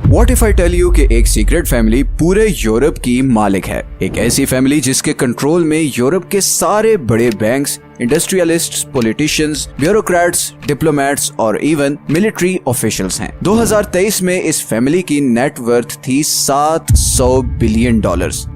What if I tell you कि एक secret family पूरे यूरोप की मालिक है। एक ऐसी फैमिली जिसके कंट्रोल में यूरोप के सारे बड़े banks, industrialists, politicians, bureaucrats, diplomats और इवन मिलिट्री ऑफिशियल्स हैं। 2023 में इस फैमिली की नेटवर्थ थी $700 बिलियन,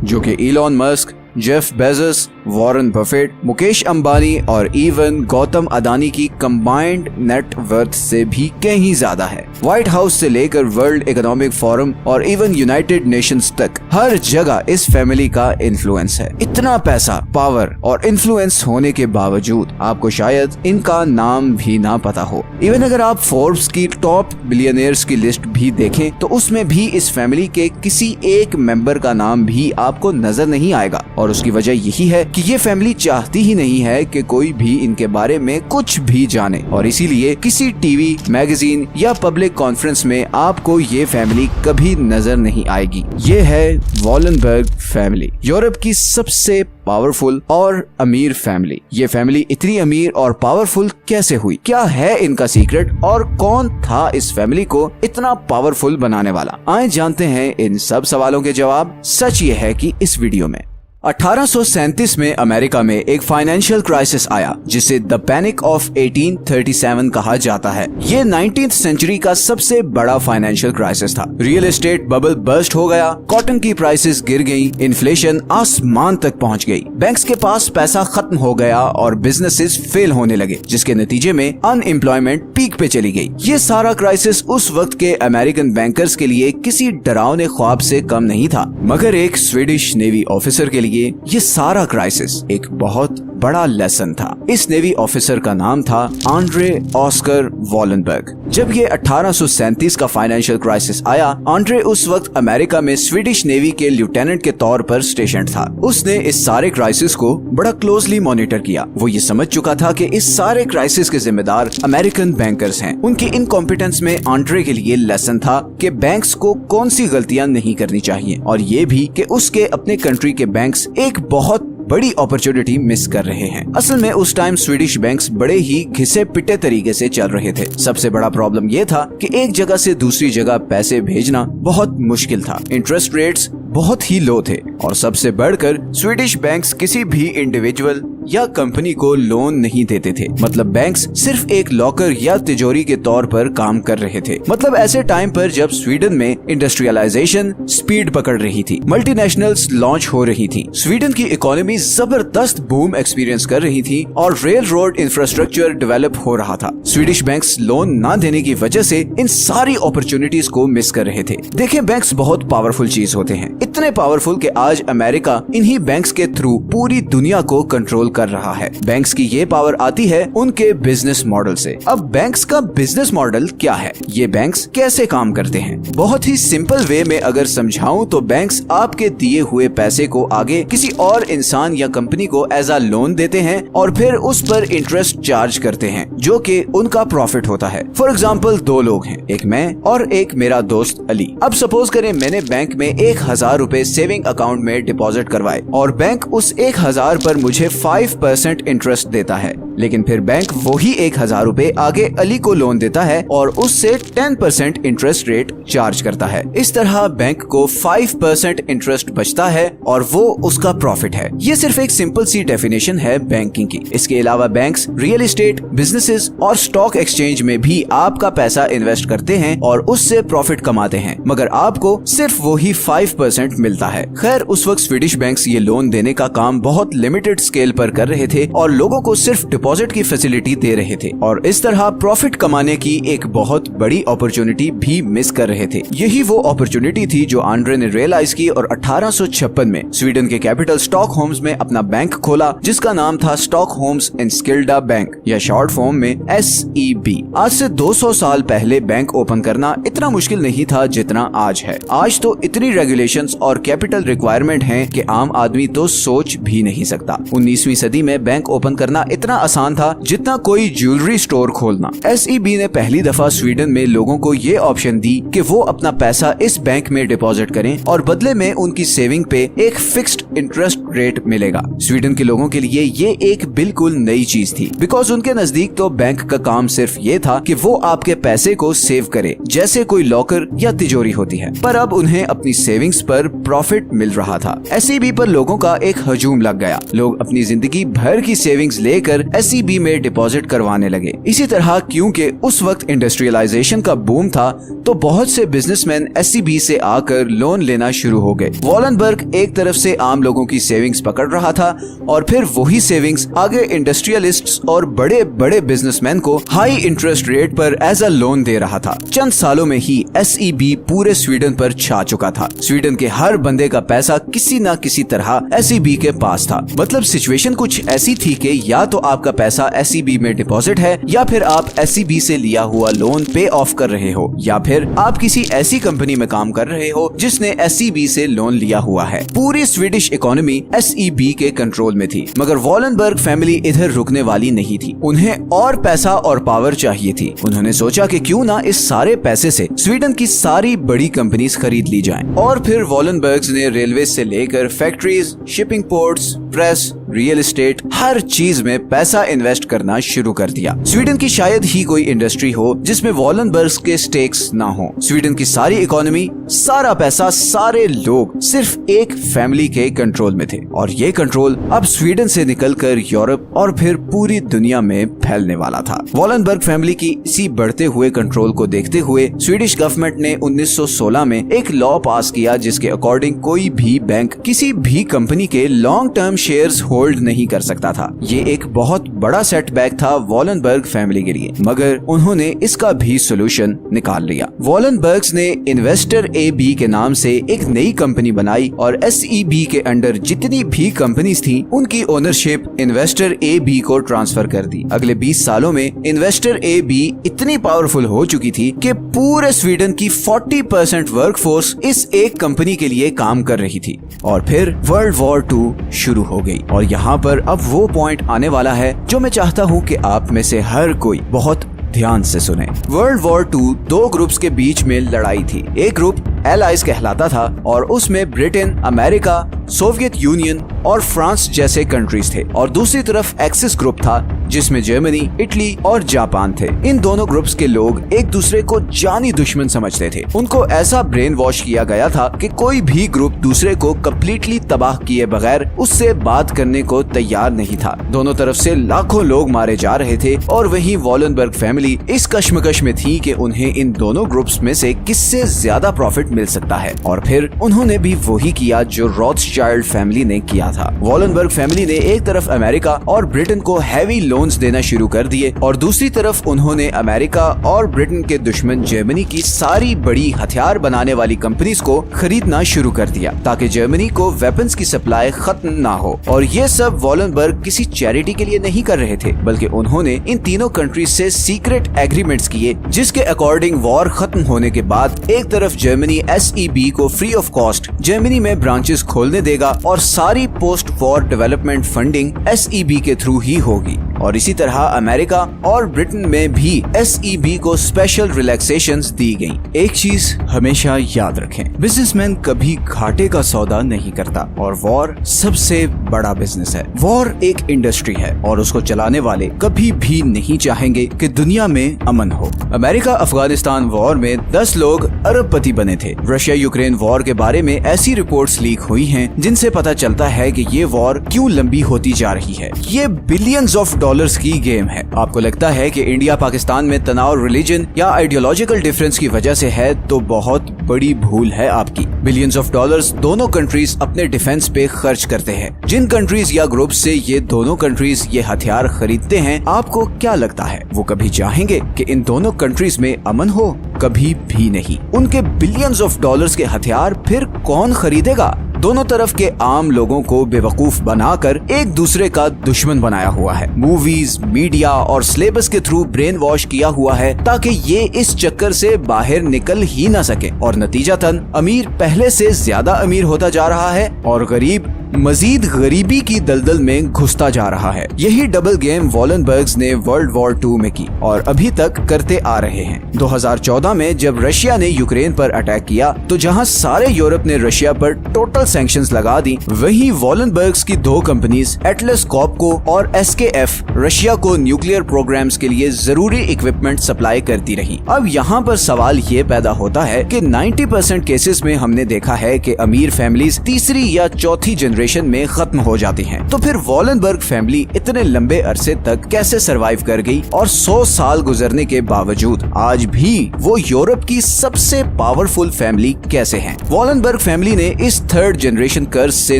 जो कि Elon Musk, Jeff Bezos, Warren Buffett, Mukesh Ambani और इवन गौतम अदानी की कंबाइंड नेटवर्थ से भी कहीं ज्यादा है। व्हाइट हाउस से लेकर वर्ल्ड इकोनॉमिक फोरम और इवन यूनाइटेड नेशंस तक हर जगह इस फैमिली का इन्फ्लुएंस है। इतना पैसा, पावर और इन्फ्लुएंस होने के बावजूद आपको शायद इनका नाम भी ना पता हो। इवन अगर आप फोर्ब्स की टॉप बिलियनियर्स की लिस्ट भी देखें तो उसमें भी इस फैमिली के किसी एक मेंबर का नाम भी आपको नजर नहीं आएगा। और उसकी वजह यही है कि ये फैमिली चाहती ही नहीं है कि कोई भी इनके बारे में कुछ भी जाने, और इसीलिए किसी टीवी, मैगजीन या पब्लिक कॉन्फ्रेंस में आपको ये फैमिली कभी नजर नहीं आएगी। ये है वॉलनबर्ग फैमिली, यूरोप की सबसे पावरफुल और अमीर फैमिली। ये फैमिली इतनी अमीर और पावरफुल कैसे हुई? क्या है इनका सीक्रेट और कौन था इस फैमिली को इतना पावरफुल बनाने वाला? आइए जानते हैं इन सब सवालों के जवाब। सच ये है कि इस वीडियो में 1837 में अमेरिका में एक फाइनेंशियल क्राइसिस आया जिसे द पैनिक ऑफ 1837 कहा जाता है। ये 19th सेंचुरी का सबसे बड़ा फाइनेंशियल क्राइसिस था। रियल एस्टेट बबल बर्स्ट हो गया, कॉटन की प्राइसेस गिर गई, इन्फ्लेशन आसमान तक पहुंच गई, बैंक्स के पास पैसा खत्म हो गया और बिजनेसेस फेल होने लगे, जिसके नतीजे में अनएम्प्लॉयमेंट पीक पे चली गई। ये सारा क्राइसिस उस वक्त के अमेरिकन बैंकर्स के लिए किसी डरावने ख्वाब से कम नहीं था, मगर एक स्वीडिश नेवी ऑफिसर के लिए ये सारा क्राइसिस एक बहुत बड़ा लेसन था। इस नेवी ऑफिसर का नाम था आंड्रे ऑस्कर वॉलनबर्ग। जब ये 1837 का फाइनेंशियल क्राइसिस आया, आंड्रे उस वक्त अमेरिका में स्वीडिश नेवी के लेफ्टिनेंट के तौर पर स्टेशन था। उसने इस सारे क्राइसिस को बड़ा क्लोजली मॉनिटर किया। वो ये समझ चुका था कि इस सारे क्राइसिस के जिम्मेदार अमेरिकन बैंकर्स हैं। उनकी इनकॉम्पिटेंस में आंड्रे के लिए लेसन था कि बैंक्स को कौन सी गलतियां नहीं करनी चाहिए, और ये भी कि उसके अपने कंट्री के बैंक्स एक बहुत बड़ी अपॉर्चुनिटी मिस कर रहे हैं। असल में उस टाइम स्वीडिश बैंक्स बड़े ही घिसे पिटे तरीके से चल रहे थे। सबसे बड़ा प्रॉब्लम ये था कि एक जगह से दूसरी जगह पैसे भेजना बहुत मुश्किल था। इंटरेस्ट रेट्स बहुत ही लो थे और सबसे बढ़कर स्वीडिश बैंक्स किसी भी इंडिविजुअल या कंपनी को लोन नहीं देते थे। मतलब बैंक्स सिर्फ एक लॉकर या तिजोरी के तौर पर काम कर रहे थे। मतलब ऐसे टाइम पर जब स्वीडन में इंडस्ट्रियलाइजेशन स्पीड पकड़ रही थी, मल्टीनेशनल्स लॉन्च हो रही थी, स्वीडन की इकोनॉमी जबरदस्त बूम एक्सपीरियंस कर रही थी और रेल रोड इंफ्रास्ट्रक्चर डेवलप हो रहा था। स्वीडिश बैंक्स लोन न देने की वजह से इन सारी अपॉर्चुनिटीज को मिस कर रहे थे। देखिए, बैंक्स बहुत पावरफुल चीज होते हैं, इतने पावरफुल कि आज अमेरिका इन्हीं बैंक्स के थ्रू पूरी दुनिया को कंट्रोल कर रहा है। बैंक्स की ये पावर आती है उनके बिजनेस मॉडल से। अब बैंक्स का बिजनेस मॉडल क्या है? ये बैंक्स कैसे काम करते हैं? बहुत ही सिंपल वे में अगर समझाऊं तो बैंक्स आपके दिए हुए पैसे को आगे किसी और इंसान या कंपनी को एज अ लोन देते हैं और फिर उस पर इंटरेस्ट चार्ज करते हैं, जो कि उनका प्रॉफिट होता है। फॉर एग्जाम्पल, दो लोग हैं, एक मैं और एक मेरा दोस्त अली। अब सपोज करें मैंने बैंक में 1000 रुपए सेविंग अकाउंट में डिपॉजिट करवाए और बैंक उस 1000 पर मुझे 5% इंटरेस्ट देता है, लेकिन फिर बैंक वही 1000 रुपए आगे अली को लोन देता है और उससे 10% इंटरेस्ट रेट चार्ज करता है। इस तरह बैंक को 5% इंटरेस्ट बचता है और वो उसका प्रॉफिट है। ये सिर्फ एक सिंपल सी डेफिनेशन है बैंकिंग की। इसके अलावा बैंक्स रियल एस्टेट, बिजनेसेस और स्टॉक एक्सचेंज में भी आपका पैसा इन्वेस्ट करते हैं और उससे प्रॉफिट कमाते हैं, मगर आपको सिर्फ वही 5% मिलता है। खैर, उस वक्त स्वीडिश बैंक्स ये लोन देने का काम बहुत लिमिटेड स्केल पर कर रहे थे और लोगों को सिर्फ डिपॉजिट की फैसिलिटी दे रहे थे और इस तरह प्रॉफिट कमाने की एक बहुत बड़ी अपॉर्चुनिटी भी मिस कर रहे थे। यही वो अपॉर्चुनिटी थी जो आंड्रे ने रियलाइज की और 1856 में स्वीडन के कैपिटल स्टॉकहोम्स में अपना बैंक खोला, जिसका नाम था स्टॉकहोम्स एनस्किल्डा बैंक या शॉर्ट फॉर्म में SEB। आज से 200 साल पहले बैंक ओपन करना इतना मुश्किल नहीं था जितना आज है। आज तो इतनी रेगुलेशंस और कैपिटल रिक्वायरमेंट हैं कि आम आदमी तो सोच भी नहीं सकता। 19वीं सदी में बैंक ओपन करना इतना आसान था जितना कोई ज्वेलरी स्टोर खोलना। SEB ने पहली दफा स्वीडन में लोगों को ये ऑप्शन दी कि वो अपना पैसा इस बैंक में डिपॉजिट करें और बदले में उनकी सेविंग पे एक फिक्स्ड इंटरेस्ट रेट मिलेगा। स्वीडन के लोगों के लिए ये एक बिल्कुल नई चीज थी, बिकॉज उनके नजदीक तो बैंक का काम सिर्फ ये था कि वो आपके पैसे को सेव करे, जैसे कोई लॉकर या तिजोरी होती है। पर अब उन्हें अपनी सेविंग्स पर प्रॉफिट मिल रहा था। एसईबी पर लोगों का एक हजूम लग गया। लोग अपनी जिंदगी भर की सेविंग्स लेकर एसईबी में डिपॉजिट करवाने लगे। इसी तरह क्योंकि उस वक्त इंडस्ट्रियलाइजेशन का बूम था, तो बहुत से बिजनेसमैन एसईबी से आकर लोन लेना शुरू हो गए। वॉलनबर्ग एक तरफ से आम लोगों की सेविंग्स पकड़ रहा था और फिर वही सेविंग्स आगे इंडस्ट्रियलिस्ट्स और बड़े बड़े बिजनेसमैन को हाई इंटरेस्ट रेट पर एज अ लोन दे रहा था। चंद सालों में ही एसईबी पूरे स्वीडन पर छा चुका था। स्वीडन के हर बंदे का पैसा किसी न किसी तरह एसईबी के पास था। मतलब सिचुएशन कुछ ऐसी थी कि या तो आपका पैसा एसईबी में डिपॉजिट है, या फिर आप एसईबी से लिया हुआ लोन पे ऑफ कर रहे हो, या फिर आप किसी ऐसी कंपनी में काम कर रहे हो जिसने एसईबी से लोन लिया हुआ है। पूरी स्वीडिश इकोनॉमी एसईबी के कंट्रोल में थी। मगर वॉलनबर्ग फैमिली इधर रुकने वाली नहीं थी। उन्हें और पैसा और पावर चाहिए थी। उन्होंने सोचा कि क्यों ना इस सारे पैसे से स्वीडन की सारी बड़ी कंपनीज खरीद ली जाएं। और फिर वॉलनबर्ग्स ने रेलवे से लेकर factories, shipping ports, press, real estate, हर चीज में पैसा इन्वेस्ट करना शुरू कर दिया। स्वीडन की शायद ही कोई इंडस्ट्री हो जिसमें वॉलनबर्ग्स के स्टेक्स ना हो। स्वीडन की सारी इकोनॉमी, सारा पैसा, सारे लोग सिर्फ एक फैमिली के कंट्रोल में थे। और ये कंट्रोल अब स्वीडन से निकलकर यूरोप और फिर पूरी दुनिया में फैलने वाला था। वॉलनबर्ग फैमिली की इसी बढ़ते हुए कंट्रोल को देखते हुए स्वीडिश गवर्नमेंट ने 1916 में एक लॉ पास किया, जिसके अकॉर्डिंग कोई भी बैंक किसी भी कंपनी के लॉन्ग टर्म शेयर्स होल्ड नहीं कर सकता था। ये एक बहुत बड़ा सेटबैक था वॉलनबर्ग फैमिली के लिए, मगर उन्होंने इसका भी सोल्यूशन निकाल लिया। वॉलनबर्ग्स ने इन्वेस्टर AB के नाम से एक नई कंपनी बनाई और SEB के अंडर जितनी भी कंपनीज थी उनकी ओनरशिप इन्वेस्टर AB को ट्रांसफर कर दी। अगले 20 सालों में इन्वेस्टर AB इतनी पावरफुल हो चुकी थी कि पूरे स्वीडन की 40% वर्कफोर्स इस एक कंपनी के लिए काम कर रही थी। और फिर वर्ल्ड वॉर 2 शुरू हो गई। और यहाँ पर अब वो पॉइंट आने वाला है जो मैं चाहता हूँ कि आप में से हर कोई बहुत ध्यान से सुने। वर्ल्ड वॉर 2 दो ग्रुप्स के बीच में लड़ाई थी। एक ग्रुप एलाइज कहलाता था और उसमें ब्रिटेन, अमेरिका, सोवियत यूनियन और फ्रांस जैसे कंट्रीज थे, और दूसरी तरफ एक्सिस ग्रुप था जिसमें जर्मनी, इटली और जापान थे। इन दोनों ग्रुप्स के लोग एक दूसरे को जानी दुश्मन समझते थे। उनको ऐसा ब्रेन वॉश किया गया था कि कोई भी ग्रुप दूसरे को कम्प्लीटली तबाह किए बगैर उससे बात करने को तैयार नहीं था। दोनों तरफ से लाखों लोग मारे जा रहे थे और वहीं वॉलनबर्ग फैमिली इस कश्मकश में थी कि उन्हें इन दोनों ग्रुप्स में से किससे ज्यादा प्रॉफिट मिल सकता है। और फिर उन्होंने भी वही किया जो रॉथस्चाइल्ड फैमिली ने किया था। वॉलनबर्ग फैमिली ने एक तरफ अमेरिका और ब्रिटेन को हैवी लोन्स देना शुरू कर दिए, और दूसरी तरफ उन्होंने अमेरिका और ब्रिटेन के दुश्मन जर्मनी की सारी बड़ी हथियार बनाने वाली कंपनीज को खरीदना शुरू कर दिया, ताकि जर्मनी को वेपन्स की सप्लाई खत्म ना हो। और ये सब वॉलनबर्ग किसी चैरिटी के लिए नहीं कर रहे थे, बल्कि उन्होंने इन तीनों कंट्रीज से सीक्रेट एग्रीमेंट्स किए, जिसके अकॉर्डिंग वॉर खत्म होने के बाद एक तरफ जर्मनी SEB को फ्री ऑफ कॉस्ट जर्मनी में ब्रांचेस खोलने देगा और सारी post war development funding SEB के थ्रू ही होगी। और इसी तरह अमेरिका और ब्रिटेन में भी SEB को स्पेशल रिलैक्सेशंस दी गई। एक चीज हमेशा याद रखें, बिजनेसमैन कभी घाटे का सौदा नहीं करता, और वॉर सबसे बड़ा बिजनेस है। वॉर एक इंडस्ट्री है और उसको चलाने वाले कभी भी नहीं चाहेंगे कि दुनिया में अमन हो। अमेरिका अफगानिस्तान वॉर में 10 लोग अरबपति बने थे। रशिया यूक्रेन वॉर के बारे में ऐसी रिपोर्ट्स लीक हुई हैं जिनसे पता चलता है कि ये वॉर क्यों लंबी होती जा रही है। ये बिलियंस ऑफ डॉलर्स की गेम है। आपको लगता है कि इंडिया पाकिस्तान में तनाव रिलीजन या आइडियोलॉजिकल डिफरेंस की वजह से है, तो बहुत बड़ी भूल है आपकी। बिलियंस ऑफ डॉलर्स दोनों कंट्रीज अपने डिफेंस पे खर्च करते हैं। जिन कंट्रीज या ग्रुप से ये दोनों कंट्रीज ये हथियार खरीदते हैं, आपको क्या लगता है वो कभी चाहेंगे कि इन दोनों कंट्रीज में अमन हो? कभी भी नहीं। उनके बिलियंस ऑफ डॉलर्स के हथियार फिर कौन खरीदेगा? दोनों तरफ के आम लोगों को बेवकूफ बनाकर एक दूसरे का दुश्मन बनाया हुआ है। मूवीज, मीडिया और सिलेबस के थ्रू ब्रेन वॉश किया हुआ है ताकि ये इस चक्कर से बाहर निकल ही ना सके, और नतीजतन अमीर पहले से ज्यादा अमीर होता जा रहा है और गरीब मजीद गरीबी की दलदल में घुसता जा रहा है। यही डबल गेम वॉलनबर्ग्स ने वर्ल्ड वॉर 2 में की और अभी तक करते आ रहे हैं। 2014 में जब रशिया ने यूक्रेन पर अटैक किया तो जहां सारे यूरोप ने रशिया पर टोटल सैंक्शंस लगा दी, वहीं वॉलनबर्ग्स की 2 कंपनीज एटलस कॉर्पको और SKF रशिया को न्यूक्लियर प्रोग्राम्स के लिए जरूरी इक्विपमेंट सप्लाई करती रही। अब यहाँ पर सवाल ये पैदा होता है कि 90% केसेस में हमने देखा है कि अमीर फैमिलीज तीसरी या चौथी जनरेशन में खत्म हो जाती हैं। तो फिर वॉलनबर्ग फैमिली इतने लंबे अरसे तक कैसे सरवाइव कर गई और 100 साल गुजरने के बावजूद आज भी वो यूरोप की सबसे पावरफुल फैमिली कैसे है? वॉलनबर्ग फैमिली ने इस 3rd जनरेशन कर्ज से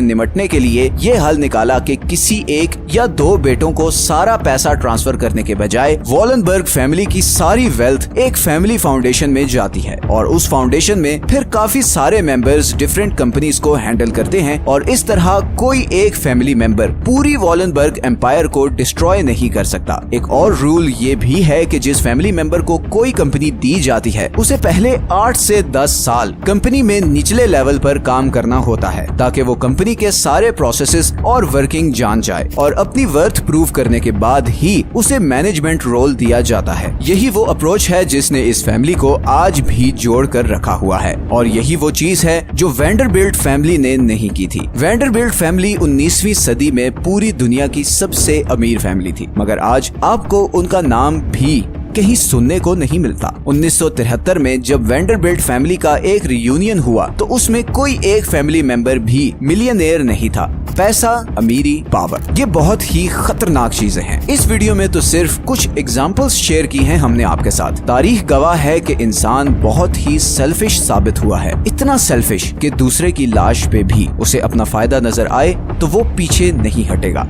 निपटने के लिए ये हल निकाला कि किसी एक या 2 बेटों को सारा पैसा ट्रांसफर करने के बजाय वॉलनबर्ग फैमिली की सारी वेल्थ एक फैमिली फाउंडेशन में जाती है और उस फाउंडेशन में फिर काफी सारे मेंबर्स डिफरेंट कंपनीज को हैंडल करते हैं और इस तरह कोई एक फैमिली मेंबर पूरी वॉलनबर्ग एम्पायर को डिस्ट्रॉय नहीं कर सकता। एक और रूल ये भी है कि जिस फैमिली मेंबर को कोई कंपनी दी जाती है उसे पहले 8 से 10 साल कंपनी में निचले लेवल पर काम करना होता है ताकि वो कंपनी के सारे प्रोसेसेस और वर्किंग जान जाए और अपनी वर्थ प्रूव करने के बाद ही उसे मैनेजमेंट रोल दिया जाता है। यही वो अप्रोच है जिसने इस फैमिली को आज भी जोड़ कर रखा हुआ है और यही वो चीज है जो वैंडरबिल्ट फैमिली ने नहीं की थी। वैंडरबिल्ट फैमिली 19वीं सदी में पूरी दुनिया की सबसे अमीर फैमिली थी, मगर आज आपको उनका नाम भी कहीं सुनने को नहीं मिलता। 1973 में जब वैंडरबिल्ट फैमिली का एक रियूनियन हुआ तो उसमें कोई एक फैमिली मेंबर भी मिलियनेयर नहीं था। पैसा, अमीरी, पावर, ये बहुत ही खतरनाक चीजें हैं। इस वीडियो में तो सिर्फ कुछ एग्जांपल्स शेयर की हैं हमने आपके साथ। तारीख गवाह है कि इंसान बहुत ही सेल्फिश साबित हुआ है, इतना सेल्फिश कि दूसरे की लाश पे भी उसे अपना फायदा नजर आए तो वो पीछे नहीं हटेगा।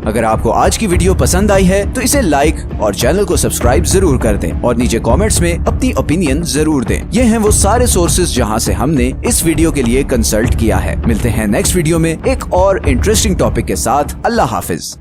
अगर आपको आज की वीडियो पसंद आई है तो इसे लाइक और चैनल को सब्सक्राइब जरूर कर दें और नीचे कमेंट्स में अपनी ओपिनियन जरूर दें। ये हैं वो सारे सोर्सेज जहां से हमने इस वीडियो के लिए कंसल्ट किया है। मिलते हैं नेक्स्ट वीडियो में एक और इंटरेस्टिंग टॉपिक के साथ। अल्लाह हाफिज।